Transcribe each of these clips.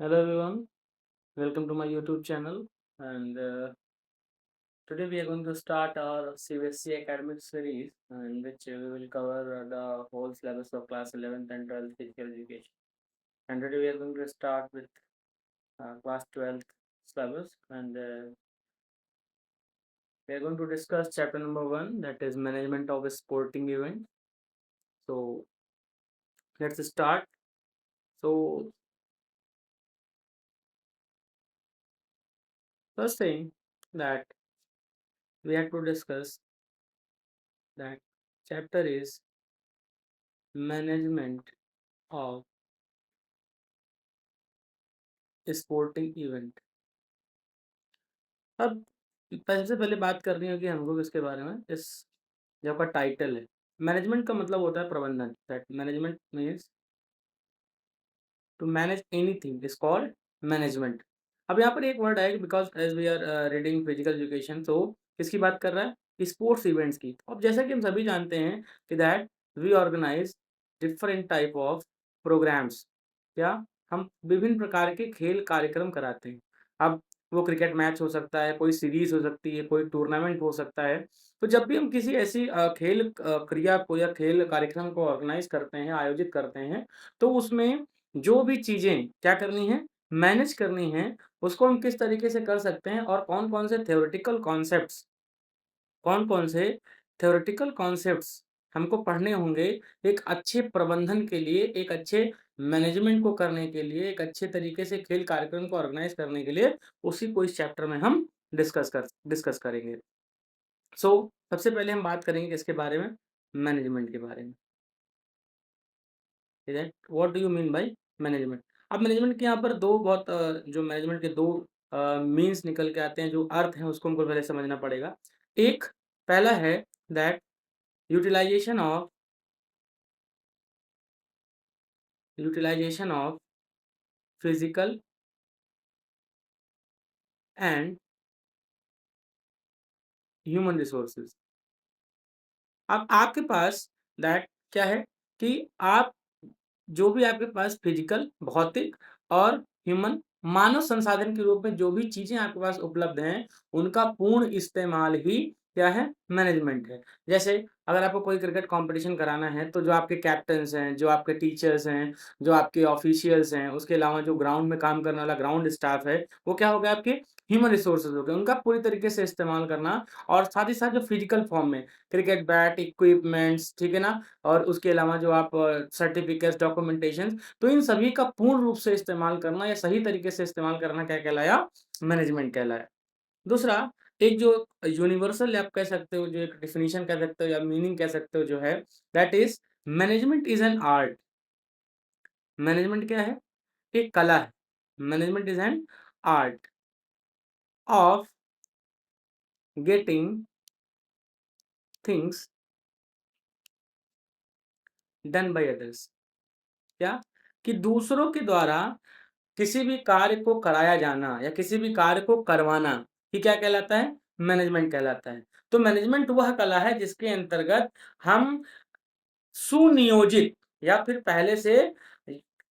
Hello everyone, welcome to my YouTube channel. And today we are going to start our CBSE academic series, in which we will cover the whole syllabus of class 11th and 12th physical education. And today we are going to start with class 12th syllabus, and we are going to discuss chapter number 1, that is management of a sporting event. So let's start. So first thing that we have to discuss, that chapter is management of sporting event. अब सबसे पहले बात करनी होगी हमको किसके बारे में, इस जो आपका टाइटल है। मैनेजमेंट का मतलब होता है प्रबंधन। That management means to manage anything is called management. अब यहाँ पर एक वर्ड है, because as we are reading physical education, तो किसकी बात कर रहा है, स्पोर्ट्स इवेंट्स की। अब जैसा कि हम सभी जानते हैं कि that we organise different type of programmes. क्या हम विभिन्न प्रकार के खेल कार्यक्रम कराते हैं। अब वो क्रिकेट मैच हो सकता है, कोई सीरीज हो सकती है, कोई टूर्नामेंट हो सकता है। तो जब भी हम किसी ऐसी खेल क्रिया को या खेल कार्यक्रम को ऑर्गेनाइज करते हैं, आयोजित करते हैं, तो उसमें जो भी चीज़ें क्या करनी है, मैनेज करनी है, उसको हम किस तरीके से कर सकते हैं और कौन-कौन से थ्योरेटिकल कॉन्सेप्ट्स हमको पढ़ने होंगे एक अच्छे प्रबंधन के लिए, एक अच्छे मैनेजमेंट को करने के लिए, एक अच्छे तरीके से खेल कार्यक्रम को ऑर्गेनाइज़ करने के लिए, उसी को इस चैप्टर में हम डिस्कस करेंगे। सो सबसे पहले हम बात करेंगे किसके बारे में, मैनेजमेंट के बारे में। That what do you mean by management. अब मैनेजमेंट के यहाँ पर दो बहुत जो मैनेजमेंट के दो मीन्स निकल के आते हैं, जो अर्थ हैं उसको हमको पहले समझना पड़ेगा। एक पहला है that utilisation of physical and human resources. अब आपके पास दैट क्या है कि आप जो भी आपके पास फिजिकल, भौतिक और ह्यूमन मानव संसाधन के रूप में जो भी चीज़ें आपके पास उपलब्ध हैं, उनका पूर्ण इस्तेमाल ही क्या है, मैनेजमेंट है। जैसे अगर आपको कोई क्रिकेट कॉम्पिटिशन कराना है, तो जो आपके कैप्टन्स हैं, जो आपके टीचर्स हैं, जो आपके ऑफिशियल्स हैं, उसके अलावा जो ग्राउंड में काम करने वाला ग्राउंड स्टाफ है, वो क्या हो गया, आपके ह्यूमन रिसोर्सेज हो गए। उनका पूरी तरीके से इस्तेमाल करना, और साथ ही साथ जो फिजिकल फॉर्म में क्रिकेट बैट, इक्विपमेंट्स, ठीक है ना? और उसके अलावा जो आप सर्टिफ़िकेट्स, डॉक्यूमेंटेशंस, तो इन सभी का पूर्ण रूप से इस्तेमाल करना या सही तरीके से इस्तेमाल करना क्या कहलाया? मैनेजमेंट कहलाया। दूसरा, एक जो यूनिवर्सल आप कह सकते हो, जो एक डेफिनिशन कह सकते हो या मीनिंग कह सकते हो जो है, that is management is an art. Management क्या है? एक कला है। Management is an art of getting things done by others. क्या? कि दूसरों के द्वारा किसी भी कार्य को कराया जाना या किसी भी कार्य को करवाना, ये क्या कहलाता है? मैनेजमेंट कहलाता है। तो मैनेजमेंट वह कला है जिसके अंतर्गत हम सुनियोजित या फिर पहले से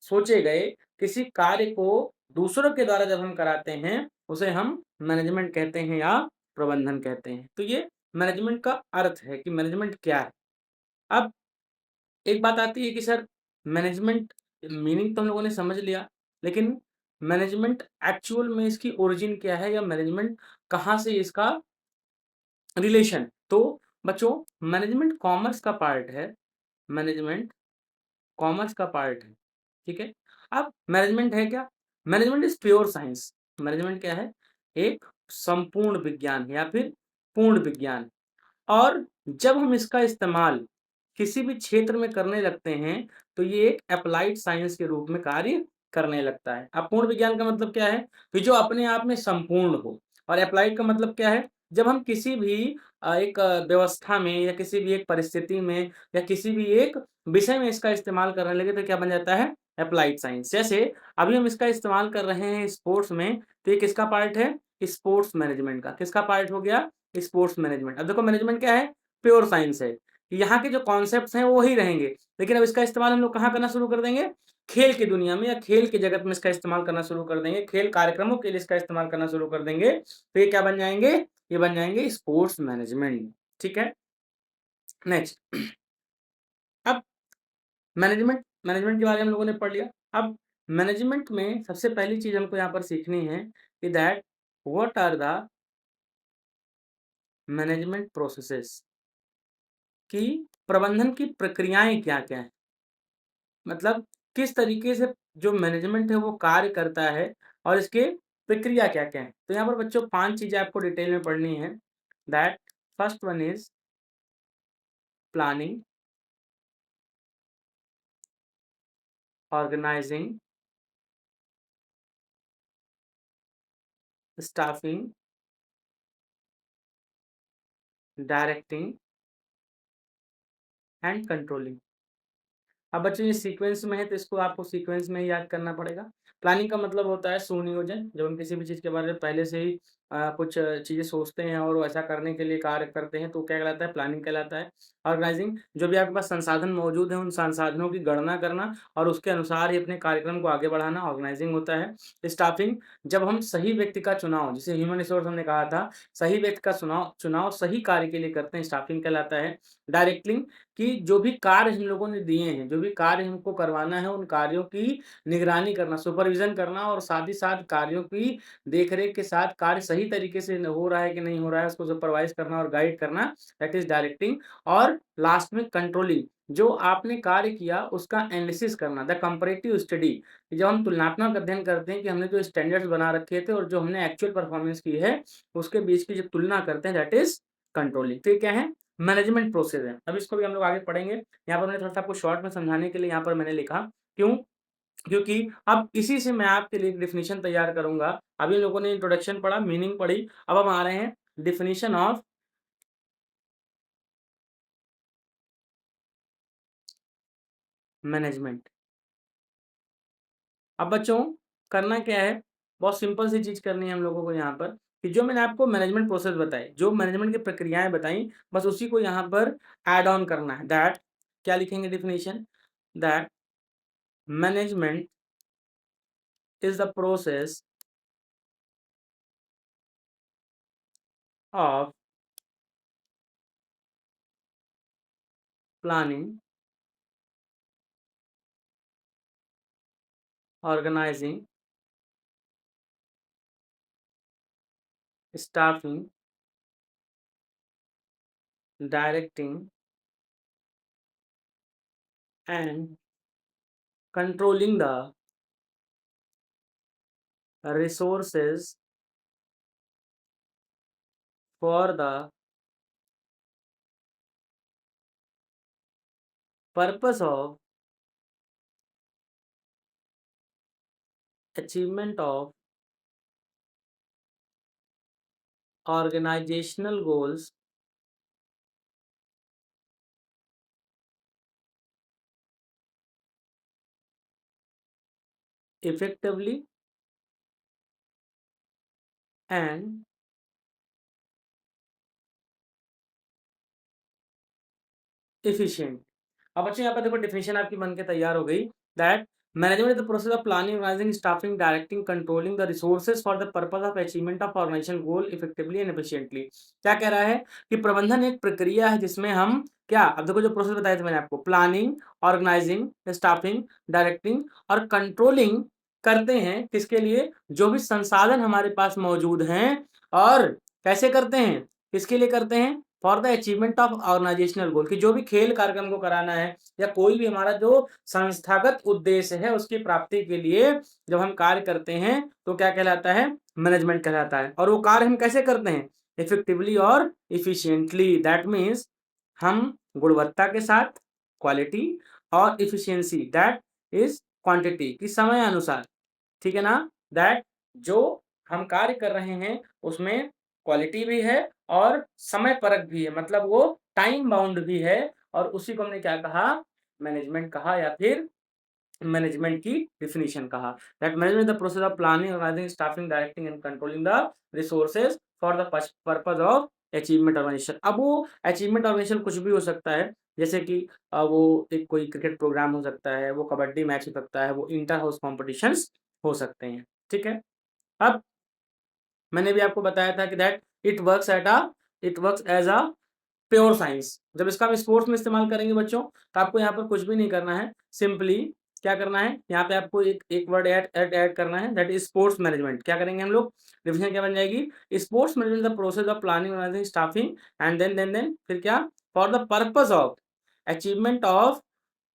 सोचे गए किसी कार्य को दूसरों के द्वारा जब हम कराते हैं, उसे हम मैनेजमेंट कहते हैं या प्रबंधन कहते हैं। तो ये मैनेजमेंट का अर्थ है कि मैनेजमेंट क्या है। अब एक बात आती है कि सर, मैनेजमेंट मीनिंग तो हम लोगों ने समझ लिया, लेकिन मैनेजमेंट एक्चुअल में इसकी ओरिजिन क्या है, या मैनेजमेंट कहाँ से इसका रिलेशन। तो बच्चों, मैनेजमेंट कॉमर्स का पार्ट है। मैनेजमेंट कॉमर्स का पार्ट है, ठीक है। अब मैनेजमेंट है क्या? Management is pure science. Management क्या है? एक संपूर्ण विज्ञान या फिर पूर्ण विज्ञान। और जब हम इसका इस्तेमाल किसी भी क्षेत्र में करने लगते हैं, तो ये एक एप्लाइड साइंस के रूप में कार्य करने लगता है। अब पूर्ण विज्ञान का मतलब क्या है? कि जो अपने आप में संपूर्ण हो। और एप्लाइड का मतलब क्या है? जब हम किसी भी एक व्यवस्था में या किसी भी एक परिस्थिति में या किसी भी एक विषय में इसका इस्तेमाल करने लगे, तो क्या बन जाता है? Applied science. जैसे अभी हम इसका इस्तेमाल कर रहे हैं स्पोर्ट्स में, तो ये किसका पार्ट है? स्पोर्ट्स मैनेजमेंट का। किसका पार्ट हो गया? Sports management. अब देखो, मैनेजमेंट क्या है? प्योर साइंस है। यहाँ के जो कॉन्सेप्ट्स हैं वो ही रहेंगे, लेकिन अब इसका इस्तेमाल हम लोग कहाँ करना शुरू कर देंगे? खेल की दुनिया में या खेल के जगत में इसका इस्तेमाल करना शुरू कर देंगे, खेल कार्यक्रमों के लिए इसका इस्तेमाल करना शुरू कर देंगे, तो ये क्या बन जाएँगे? ये बन जाएँगे स्पोर्ट्स मैनेजमेंट, ठीक है? नेक्स्ट, अब मैनेजमेंट के बारे में हम लोगों ने पढ़ लिया। अब मैनेजमेंट में सबसे पहली चीज़ हमको यहाँ पर सीखनी है कि that what are the management processes, कि प्रबंधन की प्रक्रियाएँ क्या-क्या हैं? मतलब किस तरीके से जो मैनेजमेंट है वो कार्य करता है और इसके प्रक्रिया क्या-क्या है? तो यहाँ पर बच्चों 5 चीज़ें आपको डिटेल में पढ़नी है। That first one is planning, organising, staffing, directing and controlling. अब बच्चों ये सीक्वेंस में है तो इसको आपको सीक्वेंस में ही याद करना पड़ेगा। प्लानिंग का मतलब होता है सुनियोजन, जब हम किसी भी चीज़ के बारे में पहले से ही कुछ चीज़ें सोचते हैं और वो ऐसा करने के लिए कार्य करते हैं तो क्या कहलाता है? प्लानिंग कहलाता है। ऑर्गेनाइजिंग, जो भी आपके पास संसाधन मौजूद हैं उन संसाधनों की गणना करना और उसके अनुसार ही अपने कार्यक्रम को आगे बढ़ाना ऑर्गेनाइजिंग होता है। स्टाफिंग, जब हम सही व्यक्ति का चुनाव, जिसे ह्यूमन रिसोर्स हमने कहा था, सही व्यक्ति का चुनाव चुनाव सही कार्य के लिए करते हैं, स्टाफिंग कहलाता है। डायरेक्टिंग, कि जो भी कार्य हम लोगों ने दिए हैं, जो भी कार्य हमको करवाना है, उन कार्यों की निगरानी करना, सुपरविज़न करना और साथ ही साथ कार्यों की देख-रेख के साथ कार्य सही तरीके से न हो रहा है कि नहीं हो रहा है, उसको सुपरवाइज़ करना और गाइड करना, दैट इज़ डायरेक्टिंग। और लास्ट में कंट्रोलिंग, जो आपने कार्य किया उसका एनालिसिस करना, द कंपैरेटिव स्टडी। जब हम तुलनात्मक अध्ययन करते हैं कि हमने जो स्टैंडर्ड्स बना रखे थे और जो हमने एक्चुअल परफॉर्मेंस की है, उसके बीच की जब तुलना करते हैं, दैट इज़ कंट्रोलिंग। तो ये क्या है? मैनेजमेंट प्रोसेस है। अब इसको भी हम लोग आगे पढ़ेंगे। यहाँ पर मैंने थोड़ा-सा आपको शॉर्ट में समझाने के लिए यहाँ पर मैंने लिखा। क्यों? क्योंकि अब इसी से मैं आपके लिए एक डेफिनिशन तैयार करूँगा। अभी लोगों ने इंट्रोडक्शन पढ़ा, मीनिंग पढ़ी, अब हम आ रहे हैं डेफिनिशन ऑफ मैनेजमेंट। अब बच्चों करना क्या है? बहुत सिंपल सी चीज़ करनी है हम लोगों को यहाँ पर, कि जो मैंने आपको मैनेजमेंट प्रोसेस बताई, जो मैनेजमेंट की प्रक्रियाएँ बताई, बस उसी को यहाँ पर ऐड ऑन करना है। दैट क्या लिखेंगे definition? That management is the process of planning, organizing, staffing, directing, and controlling the resources for the purpose of achievement of organizational goals effectively and efficient। अब बच्चों यहाँ पर देखो डेफिनेशन आपकी बन के तैयार हो गई। That management is the process of planning, organising, staffing, directing, controlling the resources for the purpose of achievement of organisation goal effectively and efficiently. क्या कह रहा है? कि प्रबंधन एक प्रक्रिया है जिसमें हम क्या, अब देखो जो प्रोसेस बताए थे मैंने आपको, प्लानिंग, ऑर्गेनाइजिंग, स्टाफिंग, डायरेक्टिंग और कंट्रोलिंग करते हैं। किसके लिए? जो भी संसाधन हमारे पास मौजूद हैं। और कैसे करते हैं? किसके लिए करते हैं? For the achievement of organisational goal, कि जो भी खेल कार्यक्रम को कराना है या कोई भी हमारा जो संस्थागत उद्देश्य है उसकी प्राप्ति के लिए जब हम कार्य करते हैं तो क्या कहलाता है? मैनेजमेंट कहलाता है। और वो कार्य हम कैसे करते हैं? इफेक्टिवली और इफिशिएंटली। दैट मीन्स हम गुणवत्ता के साथ, क्वालिटी, और इफिशिएंसी दैट इज क्वांटिटी, की समय अनुसार। ठीक है ना? दैट जो हम कार्य कर रहे हैं उसमें क्वालिटी भी है और समय परक भी है, मतलब वो टाइम बाउंड भी है। और उसी को हमने क्या कहा? मैनेजमेंट कहा, या फिर मैनेजमेंट की डेफिनिशन कहा। That management the process of planning, organising, staffing, directing and controlling the resources for the purpose of achievement organisation. अब वो अचीवमेंट ऑर्गेनाइजेशन कुछ भी हो सकता है, जैसे कि वो एक कोई क्रिकेट प्रोग्राम हो सकता है, वो कबड्डी मैच हो सकता है, वो इंटर हाउस कॉम्पिटिशन्स हो सकते हैं, ठीक है। अब मैंने भी आपको बताया था कि that it works as a pure science. जब इसका हम स्पोर्ट्स में इस्तेमाल करेंगे बच्चों, तो आपको यहाँ पर कुछ भी नहीं करना है, सिंपली क्या करना है, यहाँ पे आपको एक वर्ड ऐड करना है, दैट इज स्पोर्ट्स मैनेजमेंट। क्या करेंगे हम लोग, डिफिनेशन क्या बन जाएगी, sports management the process of planning, organising, staffing and then फिर क्या, for the purpose of achievement of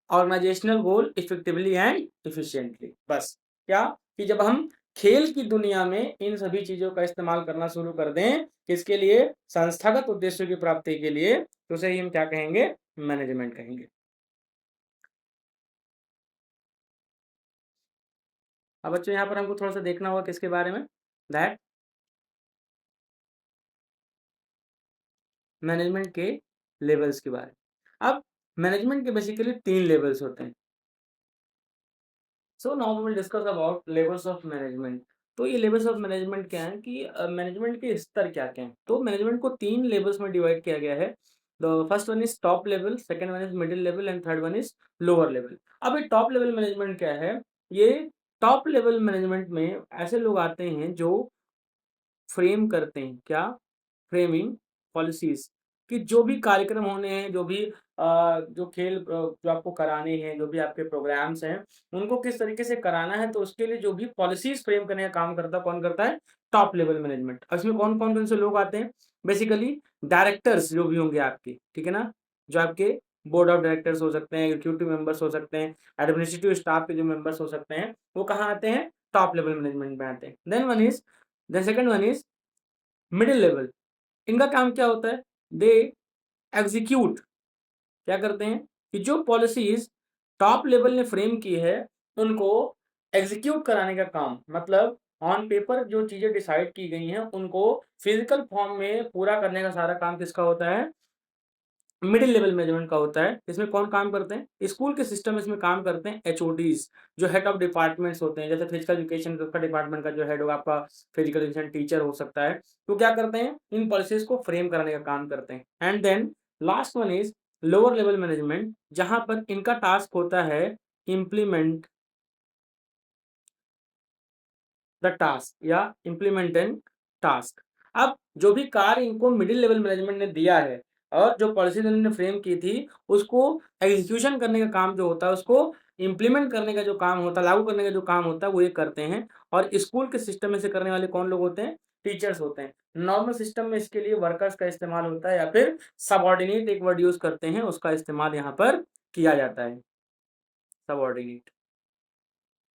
organisational goal effectively and efficiently. बस क्या, कि जब हम खेल की दुनिया में इन सभी चीजों का इस्तेमाल करना शुरू कर दें, किसके लिए, संस्थागत उद्देश्यों की प्राप्ति के लिए, तो उसे ही हम क्या कहेंगे, मैनेजमेंट कहेंगे। अब बच्चों यहाँ पर हमको थोड़ा सा देखना होगा किसके बारे में, दैट मैनेजमेंट के लेवल्स के बारे में। अब मैनेजमेंट के बेसिकली 3 लेवल्स होते हैं। So now we will discuss about levels of management. तो ये लेवल्स ऑफ मैनेजमेंट क्या है कि मैनेजमेंट के स्तर क्या क्या हैं। तो मैनेजमेंट को 3 लेवल्स में डिवाइड किया गया है। The first one is top level, second one is middle level and third one is lower level. अब ये टॉप लेवल मैनेजमेंट क्या है, ये टॉप लेवल मैनेजमेंट में ऐसे लोग आते हैं जो फ्रेम करते हैं, क्या, फ्रेमिंग पॉलिसीज, कि जो भी कार्यक्रम होने हैं, जो भी जो खेल जो आपको कराने हैं, जो भी आपके प्रोग्राम्स हैं, उनको किस तरीके से कराना है, तो उसके लिए जो भी पॉलिसीज फ्रेम करने का काम करता है, कौन करता है, टॉप लेवल मैनेजमेंट। इसमें कौन कौन कौन से लोग आते हैं, बेसिकली डायरेक्टर्स जो भी होंगे आपके, ठीक है ना, जो आपके बोर्ड ऑफ डायरेक्टर्स हो सकते हैं, एग्जीक्यूटिव मेंबर्स हो सकते हैं, एडमिनिस्ट्रेटिव स्टाफ के जो मेंबर्स हो सकते हैं, वो कहाँ आते हैं, टॉप लेवल मैनेजमेंट में आते हैं। Then second one is middle level. इनका काम क्या होता है, दे एग्जीक्यूट, क्या करते हैं कि जो पॉलिसीज टॉप लेवल ने फ्रेम की है, उनको एग्जीक्यूट कराने का काम, मतलब ऑन पेपर जो चीजें डिसाइड की गई हैं, उनको फिजिकल फॉर्म में पूरा करने का सारा काम किसका होता है, मिडिल लेवल मैनेजमेंट का होता है। इसमें कौन काम करते हैं, स्कूल के सिस्टम में इसमें काम करते हैं एचओडीज, जो हेड ऑफ डिपार्टमेंट्स होते हैं, जैसे फिजिकल एजुकेशन का डिपार्टमेंट का जो हेड होगा आपका, फिजिकल एजुकेशन टीचर हो सकता है, तो क्या करते हैं, इन पॉलिसीज को फ्रेम कराने का काम करते हैं। And then last one is lower level management, जहां पर इनका टास्क होता है इम्प्लीमेंट द टास्क या इम्प्लीमेंटिंग टास्क। अब जो भी कार्य इनको मिडिल लेवल मैनेजमेंट ने दिया है और जो पॉलिसी उन्होंने फ्रेम की थी, उसको एग्जीक्यूशन करने का काम जो होता है, उसको इम्प्लीमेंट करने का जो काम होता है, लागू करने का जो काम होता है, वो ये करते हैं। और स्कूल के सिस्टम में से करने वाले कौन लोग होते हैं, टीचर्स होते हैं। नॉर्मल सिस्टम में इसके लिए वर्कर्स का इस्तेमाल होता है, या फिर सबऑर्डिनेट एक वर्ड यूज करते हैं, उसका इस्तेमाल यहाँ पर किया जाता है, सबऑर्डिनेट।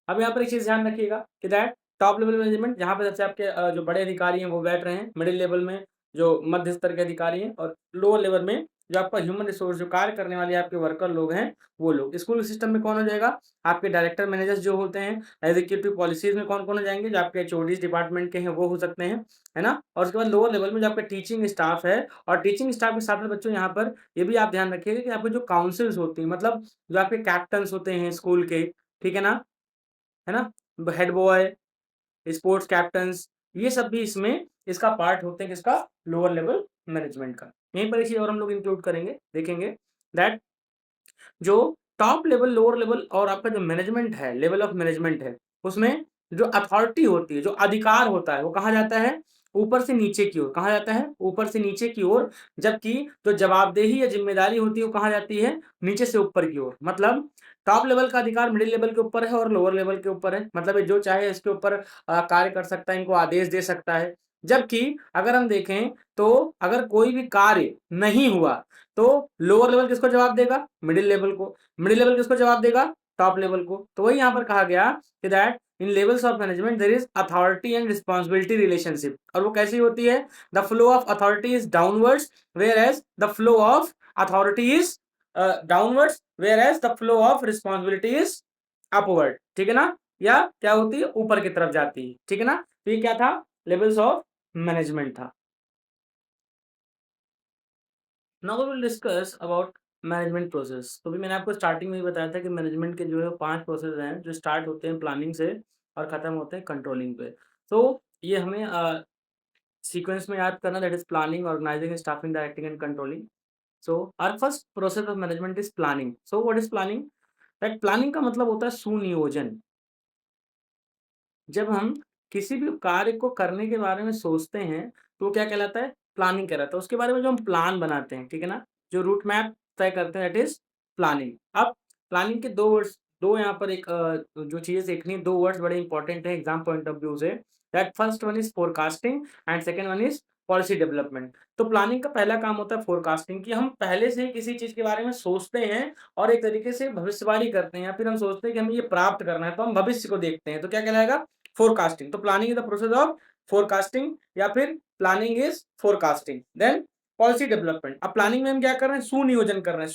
अब यहाँ पर एक चीज ध्यान रखिएगा कि दैट टॉप लेवल मैनेजमेंट, जहाँ पर सबसे आपके जो बड़े अधिकारी हैं वो बैठ रहे हैं, मिडिल लेवल में जो मध्य स्तर के अधिकारी हैं, और लोअर लेवल में जो आपका ह्यूमन रिसोर्स, जो कार्य करने वाले आपके वर्कर लोग हैं, वो लोग। स्कूल सिस्टम में कौन हो जाएगा, आपके डायरेक्टर मैनेजर्स जो होते हैं। एग्जीक्यूटिव पॉलिसीज में कौन कौन हो जाएंगे, जो आपके एचओडीज डिपार्टमेंट के हैं वो हो सकते हैं, है ना। और उसके बाद लोअर लेवल में जो आपका टीचिंग स्टाफ है, और टीचिंग स्टाफ के साथ में बच्चों यहाँ पर ये भी आप ध्यान रखिएगा कि आपके जो काउंसिल्स होती हैं, मतलब जो आपके कैप्टन्स होते हैं स्कूल के, ठीक है ना, हेड बॉय, स्पोर्ट्स कैप्टन्स, ये सब भी इसमें इसका पार्ट होते हैं, किसका, लोअर लेवल मैनेजमेंट का। यहीं पर एक चीज और हम लोग इंक्लूड करेंगे, देखेंगे दैट जो टॉप लेवल, लोअर लेवल और आपका जो मैनेजमेंट है, लेवल ऑफ मैनेजमेंट है, उसमें जो अथॉरिटी होती है, जो अधिकार होता है, वो कहाँ जाता है, ऊपर से नीचे की ओर। कहाँ जाता है, ऊपर से नीचे की ओर। जबकि जो जवाबदेही या जिम्मेदारी होती है, वो कहाँ जाती है, नीचे से ऊपर की ओर। मतलब टॉप लेवल का अधिकार मिडिल लेवल के ऊपर है और लोअर लेवल के ऊपर है। मतलब ये जो चाहे इसके ऊपर कार्य कर सकता है, इनको आदेश दे सकता है। जबकि अगर हम देखें, तो अगर कोई भी कार्य नहीं हुआ, तो लोअर लेवल किसको जवाब देगा, मिडिल लेवल को। मिडिल लेवल किसको जवाब देगा, टॉप लेवल को। तो वही यहाँ पर कहा गया कि that in levels of management there is authority and responsibility relationship. और वो कैसी होती है, the flow of authority is downwards, whereas the flow of authority is downwards, whereas the flow of responsibility is upward. ठीक है ना, या क्या होती है, ऊपर की तरफ जाती है। ठीक है ना, तो ये क्या था, लेवल्स ऑफ मैनेजमेंट था। Now we will discuss about management process. तो भी मैंने आपको स्टार्टिंग में ही बताया था कि मैनेजमेंट के जो है 5 प्रोसेस हैं, जो स्टार्ट होते हैं प्लानिंग से और खत्म होते हैं कंट्रोलिंग पे। तो ये हमें सीक्वेंस में याद करना, that is planning, organising, staffing, directing and controlling. So our first process of management is planning. So what is planning? That planning का मतलब होता है सुनियोजन. जब हम किसी भी कार्य को करने के बारे में सोचते हैं, तो वो क्या कहलाता है? प्लानिंग कहलाता है. उसके बारे में जो हम प्लान बनाते हैं, ठीक है ना? जो रूट मैप तय करते हैं, दैट इज़ प्लानिंग. अब प्लानिंग के 2 वर्ड्स, 2 यहाँ पर एक जो चीज़ें सीखनी है, 2 वर्ड्स बड़े इंपॉर्टेंट हैं एग्ज़ाम पॉइंट ऑफ व्यू से. That first one is forecasting and second one is policy development. तो प्लानिंग का पहला काम होता है फोरकास्टिंग, कि हम पहले से ही किसी चीज़ के बारे में सोचते हैं और एक तरीके से भविष्यवाणी करते हैं, या फिर हम सोचते हैं कि हमें ये प्राप्त करना है, तो हम भविष्य को देखते हैं. तो क्या कहलाएगा? फोरकास्टिंग. तो planning is the process of forecasting, या फिर planning is forecasting. Then policy development. अब प्लानिंग में हम क्या कर रहे हैं? सुनियोजन कर रहे हैं.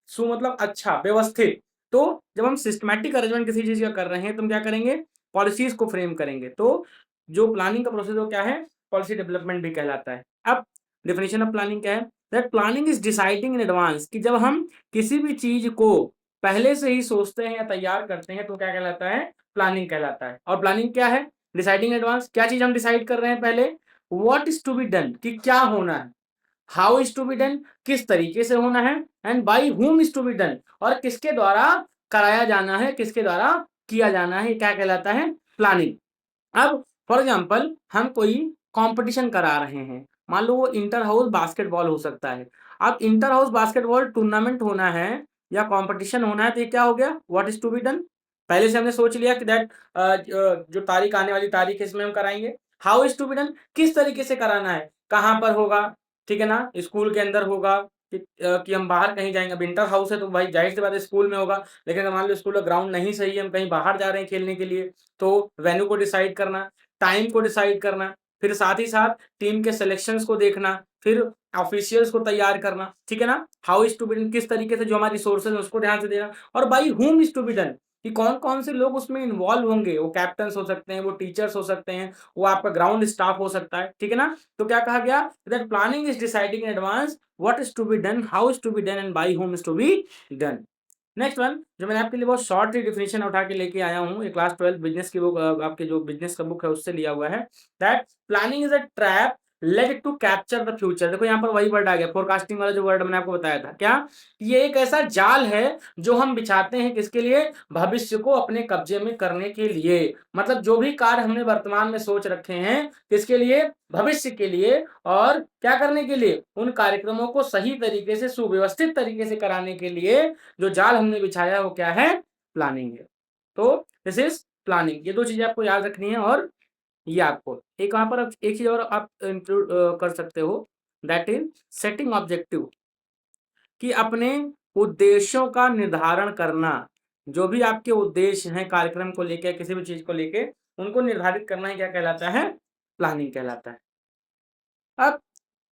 सु मतलब अच्छा, व्यवस्थित. तो जब हम सिस्टमैटिक अरेंजमेंट किसी चीज का कर रहे हैं, तो हम क्या करेंगे? पॉलिसीज को फ्रेम करेंगे. तो जो प्लानिंग का प्रोसेस वो क्या है? पॉलिसी डेवलपमेंट भी कहलाता है. अब डेफिनेशन ऑफ प्लानिंग क्या है? That planning is deciding in advance, कि जब हम किसी भी चीज को पहले से ही सोचते हैं या तैयार करते हैं, तो क्या कहलाता है? प्लानिंग कहलाता है. और प्लानिंग क्या है? Deciding advance. क्या चीज हम डिसाइड कर रहे हैं पहले? What is to be done, कि क्या होना है. How is to be done, किस तरीके से होना है. And by whom is to be done, और किसके द्वारा कराया जाना है, किसके द्वारा किया जाना है. क्या कहलाता है? प्लानिंग. अब फॉर एग्जाम्पल हम कोई कंपटीशन करा रहे हैं, मान लो वो इंटर हाउस बास्केटबॉल हो सकता है. अब इंटर हाउस बास्केटबॉल टूर्नामेंट होना है या कंपटीशन होना है, तो ये क्या हो गया? What is to be done. पहले से हमने सोच लिया कि दैट जो तारीख, आने वाली तारीख है, इसमें हम कराएंगे. How is to be done, किस तरीके से कराना है, कहाँ पर होगा, ठीक है ना? स्कूल के अंदर होगा कि हम बाहर कहीं जाएंगे. अब इंटर हाउस है तो भाई जाहिर सी बात है स्कूल में होगा. लेकिन अगर मान लो स्कूल का ग्राउंड नहीं सही है, हम कहीं बाहर जा रहे हैं खेलने के लिए, तो वेन्यू को डिसाइड करना, टाइम को डिसाइड करना, फिर साथ ही साथ टीम के सिलेक्शंस को देखना, फिर ऑफिशियल्स को तैयार करना, ठीक है ना? How is to be done, किस तरीके से जो हमारी रिसोर्सेज है उसको ध्यान से देना. और by whom is to be done, कि कौन कौन से लोग उसमें इन्वॉल्व होंगे. वो कैप्टन्स हो सकते हैं, वो टीचर्स हो सकते हैं, वो आपका ग्राउंड स्टाफ हो सकता है, ठीक है ना? तो क्या कहा गया? That planning is deciding in advance what is to be done, how is to be done, and by whom is to be done. Next one, जो मैंने आपके लिए बहुत शॉर्ट ही डिफिनेशन उठा के लेके आया हूँ, ये क्लास 12 बिजनेस की बुक, आपके जो बिजनेस का बुक है उससे लिया हुआ है. That planning is a trap let to capture the future. देखो यहाँ पर वही वर्ड आ गया, फोरकास्टिंग वाला जो वर्ड मैंने आपको बताया था. क्या? ये एक ऐसा जाल है जो हम बिछाते हैं, किसके लिए? भविष्य को अपने कब्जे में करने के लिए. मतलब जो भी कार्य हमने वर्तमान में सोच रखे हैं, किसके लिए? भविष्य के लिए. और क्या करने के लिए? उन कार्यक्रमों को सही तरीके से, सुव्यवस्थित तरीके से कराने के लिए जो जाल हमने बिछाया है, वो क्या है? प्लानिंग है. तो दिस इज प्लानिंग. ये 2 चीजें आपको याद रखनी है. और ये आपको एक वहां पर एक चीज और आप इंक्लूड कर सकते हो, दैट इज सेटिंग ऑब्जेक्टिव, कि अपने उद्देश्यों का निर्धारण करना. जो भी आपके उद्देश्य हैं कार्यक्रम को लेकर, किसी भी चीज को लेके, उनको निर्धारित करना ही क्या कहलाता है? प्लानिंग कहलाता है. अब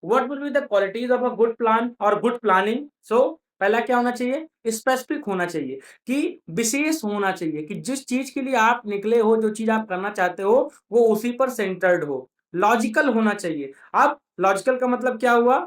what will be the qualities of a good plan और गुड प्लानिंग. सो पहला क्या होना चाहिए? स्पेसिफिक होना चाहिए, कि विशेष होना चाहिए, कि जिस चीज के लिए आप निकले हो, जो चीज आप करना चाहते हो, वो उसी पर सेंटर्ड हो. लॉजिकल होना चाहिए. अब लॉजिकल का मतलब क्या हुआ?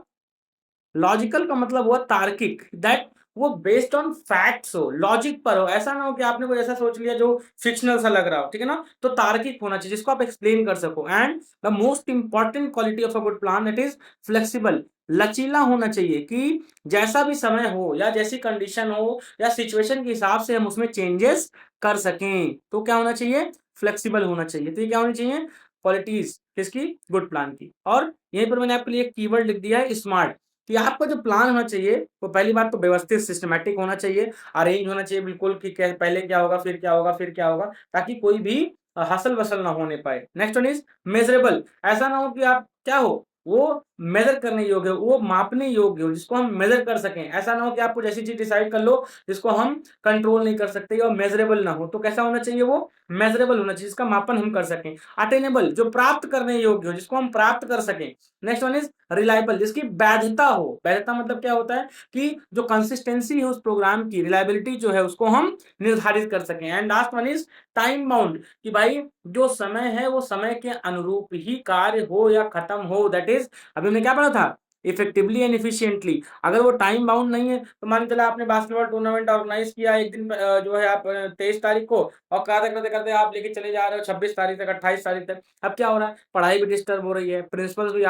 लॉजिकल का मतलब हुआ तार्किक. दैट वो बेस्ड ऑन फैक्ट्स हो, लॉजिक पर हो. ऐसा ना हो कि आपने कोई ऐसा सोच लिया जो फिक्शनल सा लग रहा हो, ठीक है ना? तो तार्किक होना चाहिए, जिसको आप एक्सप्लेन कर सको. And the most important quality of a good plan, it is flexible. लचीला होना चाहिए, कि जैसा भी समय हो या जैसी कंडीशन हो या सिचुएशन के हिसाब से हम उसमें चेंजेस कर सकें. तो क्या होना चाहिए? फ्लेक्सिबल होना चाहिए. तो ये क्या होनी चाहिए? क्वालिटीज किसकी? गुड प्लान की. और यहीं पर मैंने आपके लिए एक कीवर्ड लिख दिया है, स्मार्ट. कि आपका जो प्लान होना चाहिए, वो पहली बात तो व्यवस्थित, सिस्टमैटिक होना चाहिए, अरेंज होना चाहिए बिल्कुल, कि पहले क्या होगा, फिर क्या होगा, फिर क्या होगा, ताकि कोई भी हसल वसल ना होने पाए. Next one is measurable. ऐसा ना हो कि आप क्या हो, वो मेजर करने योग्य हो, वो मापने योग्य हो, जिसको हम मेजर कर सकें. ऐसा ना हो कि आप कुछ ऐसी चीज डिसाइड कर लो जिसको हम कंट्रोल नहीं कर सकते, और मेजरेबल ना हो. तो कैसा होना चाहिए? वो मेजरेबल होना चाहिए, जिसका मापन हम कर सकें. अटेनेबल, जो प्राप्त करने योग्य हो, जिसको हम प्राप्त कर सकें. नेक्स्ट वन इज रिलायबल, जिसकी वैधता हो. वैधता मतलब क्या होता है? कि जो कंसिस्टेंसी है उस प्रोग्राम की, रिलायबिलिटी जो है, उसको हम निर्धारित कर सकें. And last one is time bound, कि भाई जो समय है वो समय के अनुरूप ही कार्य हो या खत्म हो. दैट इज, अभी हमने क्या पढ़ा था? Effectively and efficiently. अगर वो टाइम बाउंड नहीं है तो मान चला आपने बास्केटबॉल टूर्नामेंट ऑर्गेनाइज किया एक दिन जो है आप 23 तारीख को, और करते करते करते आप लेके चले जा रहे हो 26 तारीख तक, 28 तारीख तक। अब क्या हो रहा है, पढ़ाई भी डिस्टर्ब हो रही है, प्रिंसिपल भी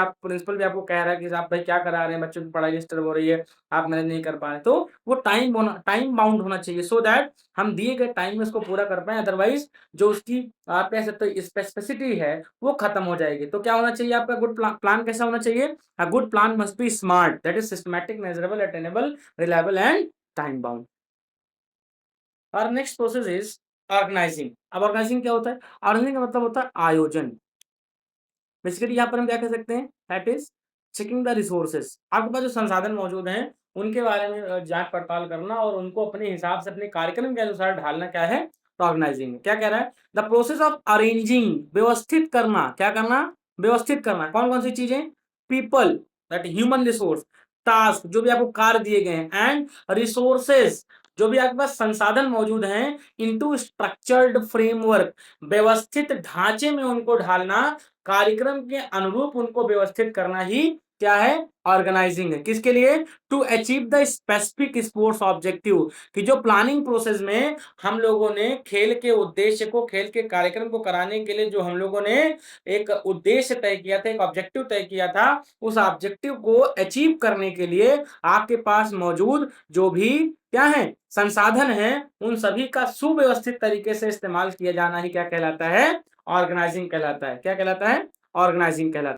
आपको कह रहा है कि आप भाई क्या करा रहे हैं, बच्चों की पढ़ाई डिस्टर्ब हो रही है, आप मैनेज नहीं कर पा रहे। तो वो टाइम बाउंड होना चाहिए, सो दैट हम दिए गए टाइम में उसको पूरा कर पाए। अदरवाइज जो उसकी आप कह सकते हो स्पेसिफिसिटी है वो खत्म हो जाएगी। तो क्या होना चाहिए आपका गुड प्लान कैसा होना चाहिए? A good plan must be smart, that is systematic, measurable, attainable, reliable and time bound. Our next process is organizing. अब organizing क्या होता है? Organizing का मतलब होता है आयोजन। बेसिकली यहाँ पर हम क्या कह सकते हैं? That is checking the resources. आपके पास जो संसाधन मौजूद हैं उनके बारे में जांच पड़ताल करना और उनको अपने हिसाब से अपने कार्यक्रम के अनुसार ढालना क्या है? ऑर्गेनाइजिंग। क्या कह रहा है? द प्रोसेस ऑफ अरेंजिंग, व्यवस्थित करना। क्या करना? व्यवस्थित करना। कौन कौन सी चीजें? People, that human resource, task जो भी आपको कार्य दिए गए हैं, एंड रिसोर्सेज जो भी आपके पास संसाधन मौजूद हैं, इनटू स्ट्रक्चर्ड फ्रेमवर्क, व्यवस्थित ढांचे में उनको ढालना, कार्यक्रम के अनुरूप उनको व्यवस्थित करना ही क्या है? ऑर्गेनाइजिंग है। किसके लिए? To achieve the specific sports objective, कि जो प्लानिंग प्रोसेस में हम लोगों ने खेल के उद्देश्य को, खेल के कार्यक्रम को कराने के लिए जो हम लोगों ने एक उद्देश्य तय किया था, एक ऑब्जेक्टिव तय किया था, उस ऑब्जेक्टिव को अचीव करने के लिए आपके पास मौजूद जो भी क्या है संसाधन है, उन सभी का सुव्यवस्थित तरीके से इस्तेमाल किया जाना ही क्या कहलाता है? ऑर्गेनाइजिंग कहलाता है। क्या कहलाता है? ऑर्गेनाइजिंग कहलाता है।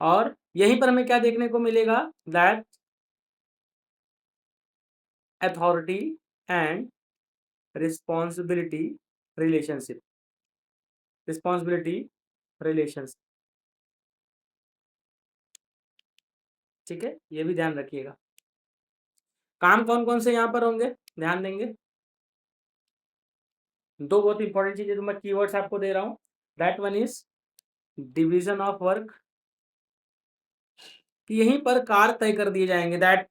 और यहीं पर हमें क्या देखने को मिलेगा? That authority and responsibility relationship, responsibility relations. ठीक है, ये भी ध्यान रखिएगा। काम कौन कौन से यहाँ पर होंगे, ध्यान देंगे। दो बहुत इंपॉर्टेंट चीजें, तो मैं कीवर्ड्स आपको दे रहा हूं। That one is division of work, कि यहीं पर कार्य तय कर दिए जाएंगे। दैट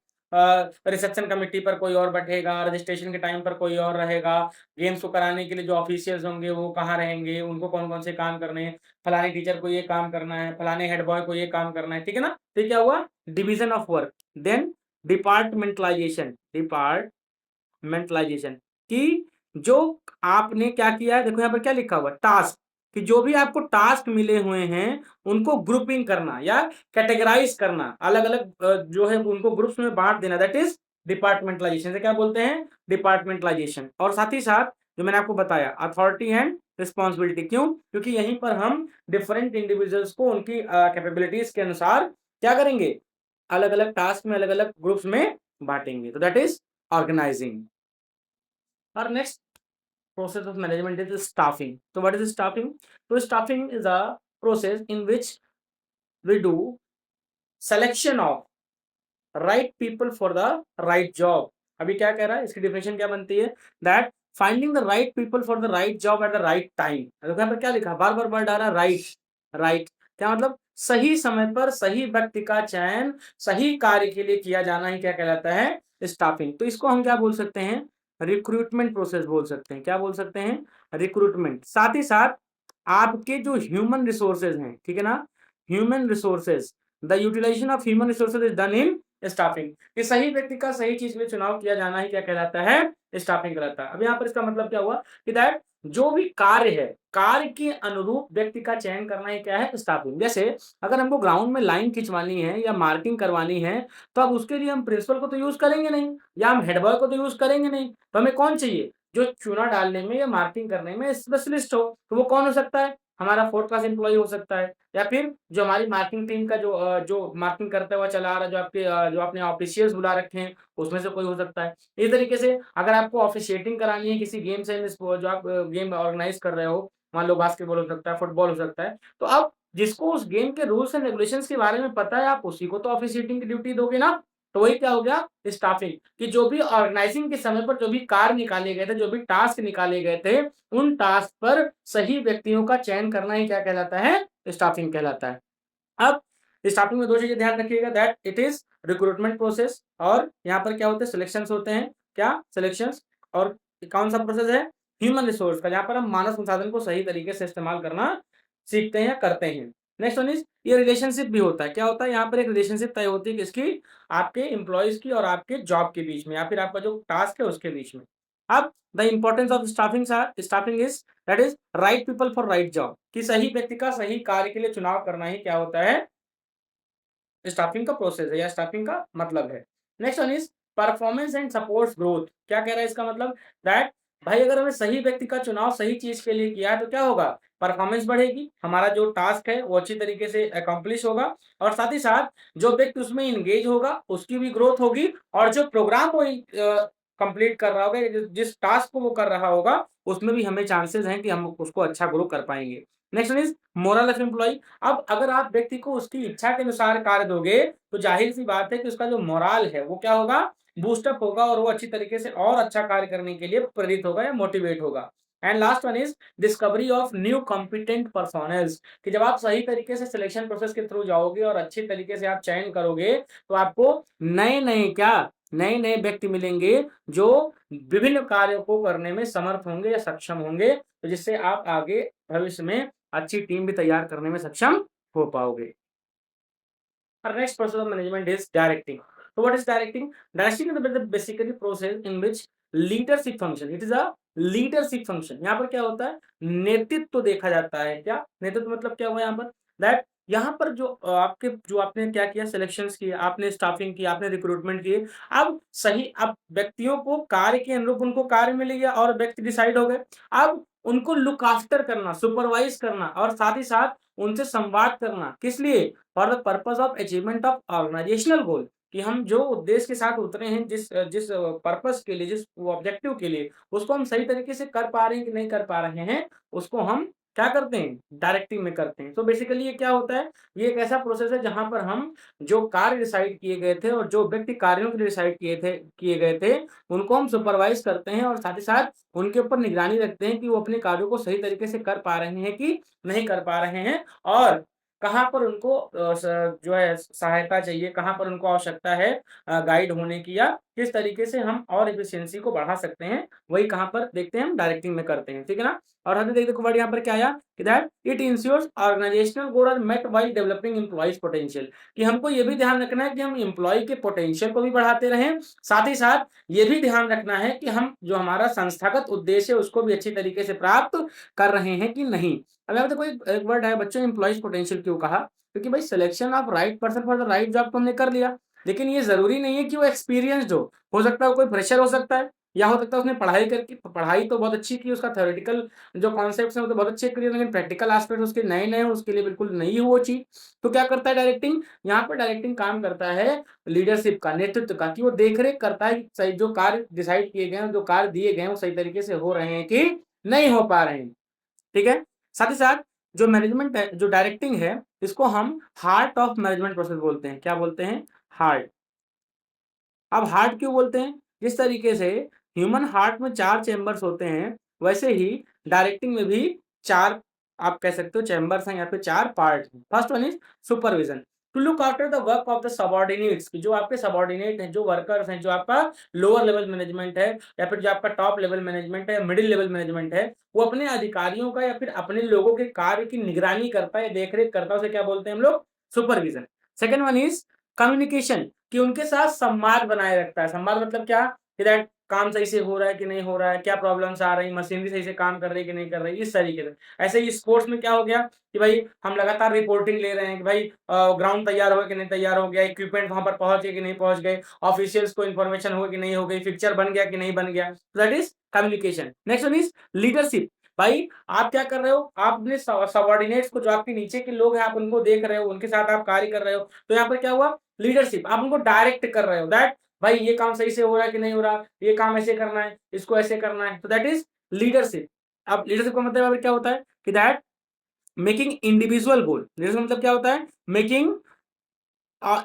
रिसेप्शन कमेटी पर कोई और बैठेगा, रजिस्ट्रेशन के टाइम पर कोई और रहेगा, गेम्स को कराने के लिए जो ऑफिशियल्स होंगे वो कहाँ रहेंगे, उनको कौन कौन से काम करने हैं, फलाने टीचर को ये काम करना है, फलाने हेड बॉय को ये काम करना है। ठीक है ना? तो क्या हुआ? Division of work. Then departmentalisation, departmentalisation कि जो आपने क्या किया है, देखो यहाँ पर क्या लिखा हुआ, टास्क, कि जो भी आपको टास्क मिले हुए हैं उनको ग्रुपिंग करना या कैटेगराइज करना, अलग अलग जो है उनको ग्रुप्स में बांट देना, दैट इज डिपार्टमेंटलाइजेशन। से क्या बोलते हैं? डिपार्टमेंटलाइजेशन। और साथ ही साथ जो मैंने आपको बताया, अथॉरिटी एंड रिस्पॉन्सिबिलिटी। क्यों? क्योंकि यहीं पर हम डिफरेंट इंडिविजुअल्स को उनकी कैपेबिलिटीज के अनुसार क्या करेंगे? अलग अलग टास्क में, अलग अलग ग्रुप्स में बांटेंगे। तो दैट इज ऑर्गेनाइजिंग। और next process of management is staffing. So what is staffing? So staffing is a process in which we do selection of right people for the right job. अभी क्या कह रहा है, इसकी डिफिनेशन क्या बनती है? That finding the right people for the right job at the right time. देखो यहाँ पर क्या लिखा, बार बार वर्ड आ रहा है, राइट। राइट क्या मतलब? सही समय पर सही व्यक्ति का चयन सही कार्य के लिए किया जाना ही क्या कहलाता है? स्टाफिंग। तो इसको हम क्या बोल सकते हैं? रिक्रूटमेंट प्रोसेस बोल सकते हैं। क्या बोल सकते हैं? रिक्रूटमेंट। साथ ही साथ आपके जो ह्यूमन रिसोर्सेज हैं, ठीक है ना, human resources, the utilisation of human resources is done in staffing. कि सही व्यक्ति का सही चीज के लिए चुनाव किया जाना ही क्या कहलाता है? स्टाफिंग कहलाता है। अब यहाँ पर इसका मतलब क्या हुआ कि दैट जो भी कार्य है, कार्य के अनुरूप व्यक्ति का चयन करना ही क्या है? स्टाफिंग। जैसे अगर हमको ग्राउंड में लाइन खिंचवानी है या मार्किंग करवानी है, तो अब उसके लिए हम प्रिंसिपल को तो यूज करेंगे नहीं, या हम हेड बॉय को तो यूज करेंगे नहीं। तो हमें कौन चाहिए? जो चूना डालने में या मार्किंग करने में स्पेशलिस्ट हो। तो वो कौन हो सकता है? हमारा 4th क्लास एम्प्लॉय हो सकता है, या फिर जो हमारी मार्किंग टीम का जो मार्किंग करता हुआ चला आ रहा है, जो आपने ऑफिशियल्स बुला रखे हैं उसमें से कोई हो सकता है। इस तरीके से अगर आपको ऑफिशिएटिंग करानी है किसी गेम से, जो आप गेम ऑर्गेनाइज कर रहे हो, मान लो बास्केटबॉल हो सकता है, फुटबॉल हो सकता है, तो अब जिसको उस गेम के रूल्स एंड रेगुलेशंस के बारे में पता है, आप उसी को तो ऑफिशिएटिंग की ड्यूटी दोगे ना। तो वही क्या हो गया? स्टाफिंग। कि जो भी ऑर्गेनाइजिंग के समय पर जो भी कार्य निकाले गए थे, जो भी टास्क निकाले गए थे, उन टास्क पर सही व्यक्तियों का चयन करना ही क्या कहलाता है? स्टाफिंग कहलाता है। अब स्टाफिंग में दो चीजें ध्यान रखिएगा, that it is recruitment process, और यहाँ पर क्या होते हैं? सिलेक्शंस होते हैं। क्या? सिलेक्शंस। और कौन सा प्रोसेस है? ह्यूमन रिसोर्स का, जहाँ पर हम मानव संसाधन को सही तरीके से इस्तेमाल करना सीखते हैं या करते हैं। नेक्स्ट वन इज ये रिलेशनशिप भी होता है। क्या होता है यहाँ पर? एक रिलेशनशिप तय होती है किसकी? आपके एम्प्लॉयज की और आपके जॉब के बीच में, या फिर आपका जो टास्क है उसके बीच में। अब the importance of staffing is that is right people for right job, कि सही व्यक्ति का सही कार्य के लिए चुनाव करना ही क्या होता है? स्टाफिंग का प्रोसेस है या स्टाफिंग का मतलब है। Next one is performance and supports growth. क्या कह रहा है इसका मतलब? दैट भाई अगर हमें सही व्यक्ति का चुनाव सही चीज के लिए किया है तो क्या होगा? परफॉर्मेंस बढ़ेगी, हमारा जो टास्क है वो अच्छी तरीके से अकम्प्लिश होगा, और साथ ही साथ जो व्यक्ति उसमें इंगेज होगा उसकी भी ग्रोथ होगी, और जो प्रोग्राम वो कंप्लीट कर रहा होगा, जिस टास्क को वो कर रहा होगा उसमें भी हमें चांसेस हैं कि हम उसको अच्छा ग्रो कर पाएंगे। Next one is morale of employ. अब अगर आप व्यक्ति को उसकी इच्छा के अनुसार कार्य दोगे तो जाहिर सी बात है कि उसका जो मोरल है वो क्या होगा? बूस्टअप होगा, और वो अच्छी तरीके से और अच्छा कार्य करने के लिए प्रेरित होगा या मोटिवेट होगा। And last one is discovery of new competent personnels, कि जब आप सही तरीके से सिलेक्शन प्रोसेस के थ्रू जाओगे और अच्छी तरीके से आप चयन करोगे तो आपको नए नए क्या नए नए व्यक्ति मिलेंगे जो विभिन्न कार्यों को करने में समर्थ होंगे या सक्षम होंगे, तो जिससे आप आगे भविष्य में अच्छी टीम भी तैयार करने में सक्षम हो पाओगे। Our next process of management is directing. So what is directing? Directing is the basically process in which leadership function. It is a leadership function. यहाँ पर क्या होता है? नेतृत्व देखा जाता है। क्या नेतृत्व मतलब क्या हुआ यहाँ पर? दैट यहाँ पर जो आपने क्या किया? सिलेक्शंस किए, आपने स्टाफिंग की, आपने रिक्रूटमेंट किए। अब व्यक्तियों को कार्य के अनुरूप उनको कार्य मिल गया और व्यक्ति डिसाइड हो गए। अब उनको लुक आफ्टर करना, सुपरवाइज करना, और साथ ही साथ उनसे संवाद करना, किस लिए? For the purpose of achievement of organisational goal, कि हम जो उद्देश्य के साथ उतरे हैं, जिस जिस पर्पस के लिए, जिस ऑब्जेक्टिव के लिए, उसको हम सही तरीके से कर पा रहे हैं कि नहीं कर पा रहे हैं, उसको हम क्या करते हैं? डायरेक्टिंग में करते हैं। तो बेसिकली ये क्या होता है? ये एक ऐसा प्रोसेस है जहां पर हम जो कार्य डिसाइड किए गए थे और जो व्यक्ति कार्यों के लिए डिसाइड किए गए थे उनको हम सुपरवाइज करते हैं, और साथ ही साथ उनके ऊपर निगरानी रखते हैं कि वो अपने कार्यों को सही तरीके से कर पा रहे हैं कि नहीं कर पा रहे हैं, और कहाँ पर उनको जो है सहायता चाहिए, कहाँ पर उनको आवश्यकता है गाइड होने की, या किस तरीके से हम और एफिशिएंसी को बढ़ा सकते हैं, वही कहाँ पर देखते हैं? हम डायरेक्टिंग में करते हैं। ठीक है ना? और हमने देखो वर्ड यहाँ पर क्या आया कि that it ensures organisational goal are met while developing employees potential, कि हमको ये भी ध्यान रखना है कि हम एम्प्लॉय के पोटेंशियल को भी बढ़ाते रहें, साथ ही साथ ये भी ध्यान रखना है कि हम जो हमारा संस्थागत उद्देश्य है उसको भी अच्छी तरीके से प्राप्त कर रहे हैं कि नहीं। अब यहाँ पे देखो एक वर्ड है बच्चों, एम्प्लॉइज पोटेंशियल क्यों कहा? क्योंकि भाई selection of right person for the right job तो हमने कर लिया, लेकिन ये जरूरी नहीं है कि वो एक्सपीरियंस्ड हो सकता है वो कोई फ्रेशर हो सकता है, या हो सकता है उसने पढ़ाई तो बहुत अच्छी की, उसका थ्योरेटिकल जो कॉन्सेप्ट्स हैं वो तो बहुत अच्छे क्लियर, लेकिन प्रैक्टिकल एस्पेक्ट उसके नए नए, उसके लिए बिल्कुल नई हो वो चीज। तो क्या करता है डायरेक्टिंग? यहाँ पर डायरेक्टिंग काम करता है लीडरशिप का, नेतृत्व का, कि वो देख रेख करता है कि सही जो कार्य डिसाइड किए गए हैं, जो कार्य दिए गए हैं वो सही तरीके से हो रहे हैं कि नहीं हो पा रहे हैं। ठीक है? साथ ही साथ जो मैनेजमेंट है, जो डायरेक्टिंग है, इसको हम हार्ट ऑफ मैनेजमेंट प्रोसेस बोलते हैं। क्या बोलते हैं? हार्ट। अब हार्ट क्यों बोलते हैं? जिस तरीके से ह्यूमन हार्ट में 4 चैम्बर्स होते हैं, वैसे ही डायरेक्टिंग में भी 4 आप कह सकते हो चैम्बर्स हैं, या फिर 4 पार्ट हैं। First one is supervision, to look after the work of the subordinates, जो आपके सबऑर्डिनेट हैं, जो वर्कर्स हैं, जो आपका लोअर लेवल मैनेजमेंट है, या फिर जो आपका टॉप लेवल मैनेजमेंट है, मिडिल लेवल मैनेजमेंट है, वो अपने अधिकारियों का या फिर अपने लोगों के कार्य की निगरानी करता है, देख-रेख करता है, उसे क्या बोलते हैं हम लोग? Supervision. Second one is communication, कि उनके साथ संवाद बनाए रखता है। संवाद मतलब क्या? कि दैट काम सही से हो रहा है कि नहीं हो रहा है, क्या प्रॉब्लम्स आ रही, मशीनरी सही से काम कर रही है कि नहीं कर रही, इस तरीके से। ऐसे ही स्पोर्ट्स में क्या हो गया कि भाई हम लगातार रिपोर्टिंग ले रहे हैं कि भाई ग्राउंड तैयार हो गया कि नहीं तैयार हो गया, इक्विपमेंट वहां पर पहुंच गए कि नहीं पहुंच गए, ऑफिशियल्स को इन्फॉर्मेशन हो गई कि नहीं हो गई, फिक्चर बन गया कि नहीं बन गया, that is communication. Next one is leadership. भाई आप क्या कर रहे हो? आप अपने सबऑर्डिनेट्स को, जो आपके नीचे के लोग हैं, आप उनको देख रहे हो, उनके साथ आप कार्य कर रहे हो, तो यहाँ पर क्या हुआ? लीडरशिप। आप उनको डायरेक्ट कर रहे हो, दैट भाई ये काम सही से हो रहा है कि नहीं हो रहा, ये काम ऐसे करना है, इसको ऐसे करना है, तो दैट इज लीडरशिप। अब लीडरशिप का मतलब क्या होता है कि that making individual goal. Leadership मतलब क्या होता है? Making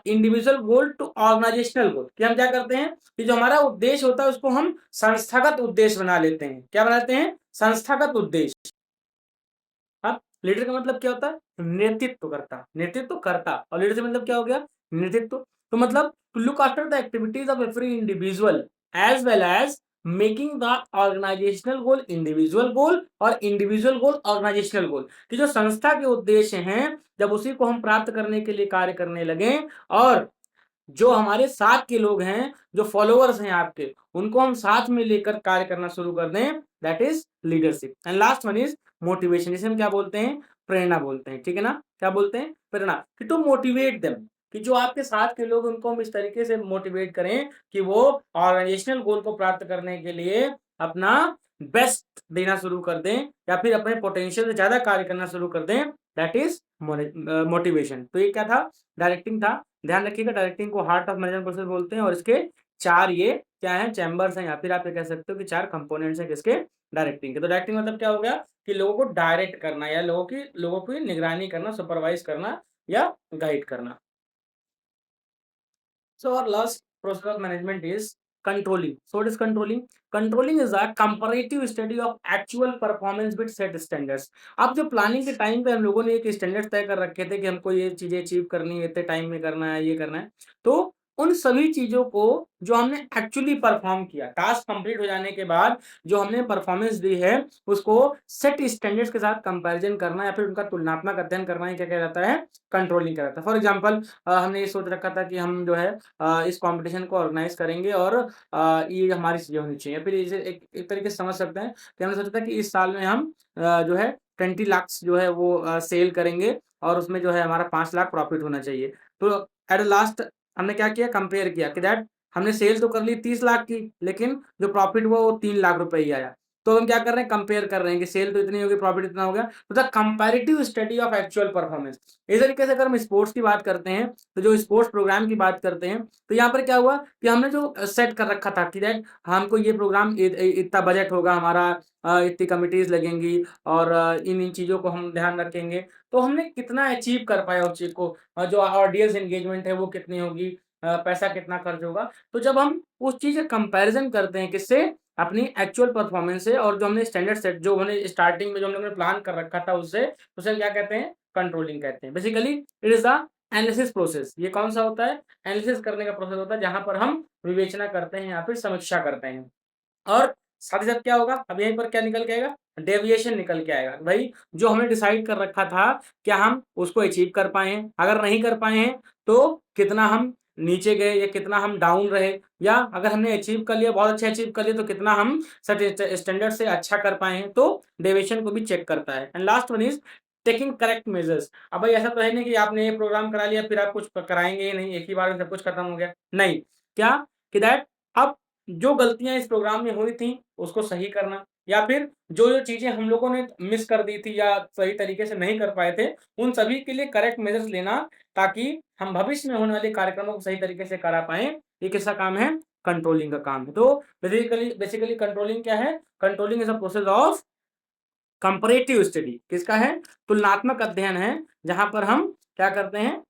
individual goal to organisational goal, कि हम क्या करते हैं कि जो हमारा उद्देश्य होता है उसको हम संस्थागत उद्देश्य बना लेते हैं। क्या बनाते हैं? संस्थागत उद्देश्य। अब लीडर का मतलब क्या होता है? नेतृत्व करता, और लीडर से मतलब क्या हो गया? नेतृत्व। तो मतलब to look after the activities of every individual as well as making the organisational goal individual goal और इंडिविजुअल गोल ऑर्गेनाइजेशनल गोल, कि जो संस्था के उद्देश्य हैं जब उसी को हम प्राप्त करने के लिए कार्य करने लगे और जो हमारे साथ के लोग हैं, जो फॉलोअर्स हैं आपके, उनको हम साथ में लेकर कार्य करना शुरू कर दें, that is leadership. And last one is motivation, जिसे हम क्या बोलते हैं, प्रेरणा बोलते हैं। ठीक है ना, क्या बोलते हैं, प्रेरणा, कि टू मोटिवेट देम, कि जो आपके साथ के लोग उनको हम इस तरीके से मोटिवेट करें कि वो ऑर्गेनाइजेशनल गोल को प्राप्त करने के लिए अपना बेस्ट देना शुरू कर दें या फिर अपने पोटेंशियल से ज्यादा कार्य करना शुरू कर दें, दैट इज मोटिवेशन। तो ये क्या था, डायरेक्टिंग था। ध्यान रखिएगा, डायरेक्टिंग को हार्ट ऑफ मैनेजमेंट प्रोसेस बोलते हैं और इसके चार ये क्या है, चैम्बर्स हैं, या फिर आप ये कह सकते हो कि चार कंपोनेंट्स हैं किसके, डायरेक्टिंग के। तो डायरेक्टिंग मतलब क्या हो गया कि लोगों को डायरेक्ट करना या लोगों की निगरानी करना, सुपरवाइज करना या गाइड करना। So our last process of management is controlling. So what is controlling? Controlling is a comparative study of actual performance with set standards. अब जो प्लानिंग के टाइम पे हम लोगों ने एक स्टैंडर्ड तय कर रखे थे कि हमको ये चीजें अचीव करनी है, इतने टाइम में करना है, ये करना है, तो उन सभी चीजों को जो हमने एक्चुअली परफॉर्म किया, टास्क कंप्लीट हो जाने के बाद जो हमने परफॉर्मेंस दी है, उसको सेट स्टैंडर्ड्स के साथ कंपैरिजन करना या फिर उनका तुलनात्मक अध्ययन करना, ही क्या कहलाता है, कंट्रोलिंग कहलाता है। फॉर एग्जांपल हमने ये सोच रखा था कि हम जो है इस कंपटीशन को ऑर्गेनाइज करेंगे और ये हमारी चीजें होनी चाहिए। फिर इसे एक तरीके से समझ सकते हैं कि हमने सोचा था कि इस साल में हम जो है 20 लाख जो है वो सेल करेंगे और उसमें जो है हमारा 5 लाख प्रॉफिट होना चाहिए। तो एट लास्ट हमने क्या किया, कंपेयर किया कि दैट हमने सेल तो कर ली 30 लाख की, लेकिन जो प्रॉफिट हुआ वो 3 लाख रुपए ही आया। तो हम क्या कर रहे हैं, कंपेयर कर रहे हैं कि सेल तो इतनी होगी, प्रॉफिट इतना हो गया। तो the comparative study of actual performance. इस तरीके से अगर हम स्पोर्ट्स की बात करते हैं, तो जो स्पोर्ट्स प्रोग्राम की बात करते हैं, तो यहाँ पर क्या हुआ कि हमने जो सेट कर रखा था कि दैट हमको ये प्रोग्राम इतना बजट होगा हमारा, इतनी कमिटीज लगेंगी और इन इन चीजों को हम ध्यान रखेंगे, तो हमने कितना अचीव कर पाया उस चीज को, जो ऑडियंस एंगेजमेंट है वो कितनी होगी, पैसा कितना खर्च होगा। तो जब हम उस चीज का कंपैरिजन करते हैं किससे, अपनी एक्चुअल परफॉर्मेंस से, और जो हमने स्टैंडर्ड सेट जो हमने स्टार्टिंग में जो हमने प्लान कर रखा था उससे, उसे क्या कहते हैं, कंट्रोलिंग कहते हैं। Basically it is the analysis process. ये कौन सा होता है, एनालिसिस करने का प्रोसेस होता है, जहां पर हम विवेचना करते हैं या फिर समीक्षा करते हैं। और साथ ही साथ क्या होगा, अब यहीं पर क्या निकल के आएगा, डेविएशन निकल के आएगा। भाई जो हमने डिसाइड कर रखा था, क्या हम उसको अचीव कर पाए हैं, अगर नहीं कर पाए हैं तो कितना हम नीचे गए या कितना हम डाउन रहे, या अगर हमने अचीव कर लिया, बहुत अच्छा अचीव कर लिया, तो कितना हम स्टैंडर्ड से अच्छा कर पाए हैं। तो डेविएशन को भी चेक करता है। And last one is taking correct measures. अब भाई ऐसा तो है नहीं कि आपने ये प्रोग्राम करा लिया फिर आप कुछ कराएंगे ही नहीं, एक ही बार में सब कुछ खत्म हो गया, नहीं। क्या कि दैट अब जो गलतियां इस प्रोग्राम में हुई थी उसको सही करना, या फिर जो जो चीजें हम लोगों ने मिस कर दी थी या सही तरीके से नहीं कर पाए थे, उन सभी के लिए करेक्ट मेजर्स लेना, ताकि हम भविष्य में होने वाले कार्यक्रमों को सही तरीके से करा पाए। ये किसका काम है, कंट्रोलिंग का काम है। तो बेसिकली कंट्रोलिंग क्या है, controlling is a process of comparative study. किसका है, तुलनात्मक अध्ययन है, जहां पर हम क्या करते हैं,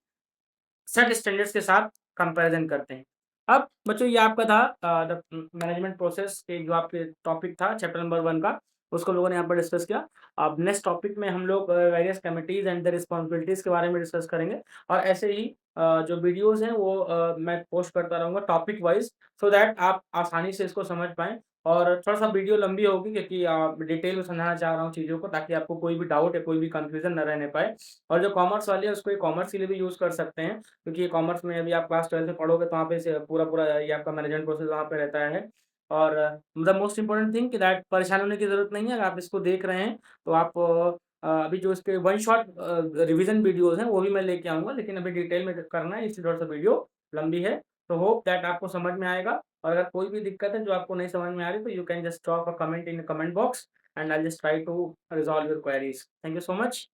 सेट स्टैंडर्ड्स के साथ कंपैरिजन करते हैं। अब बच्चों ये आपका था द मैनेजमेंट प्रोसेस के जो आपके टॉपिक था चैप्टर नंबर 1 का, उसको हम लोगों ने यहाँ पर डिस्कस किया। अब नेक्स्ट टॉपिक में हम लोग various committees and the responsibilities के बारे में डिस्कस करेंगे, और ऐसे ही जो वीडियोस हैं वो मैं पोस्ट करता रहूँगा टॉपिक वाइज, सो दैट आप आसानी से इसको समझ पाएँ। और थोड़ा-सा वीडियो लंबी होगी क्योंकि डिटेल में समझाना चाह रहा हूँ चीज़ों को, ताकि आपको कोई भी डाउट या कोई भी कन्फ्यूज़न ना रहने पाए। और जो कॉमर्स वाले हैं उसको ये कॉमर्स के लिए भी यूज़ कर सकते हैं, क्योंकि ये कॉमर्स में अभी आप क्लास 12 में पढ़ोगे तो वहाँ पे से पूरा-पूरा ये आपका मैनेजमेंट प्रोसेस वहाँ पे रहता है। और द मोस्ट इम्पोर्टेंट थिंग कि दैट परेशान होने की ज़रूरत नहीं है। अगर आप इसको देख रहे हैं तो आप अभी जो इसके वन शॉट रिवीजन वीडियोज़ हैं वो भी मैं लेके आऊँगा, लेकिन अभी डिटेल में करना है इसलिए थोड़ा-सा वीडियो लंबी है। तो होप दैट आपको समझ में आएगा, और अगर कोई भी दिक्कत है जो आपको नहीं समझ में आ रही, तो you can just drop a comment in the comment box and I will just try to resolve your queries. Thank you so much.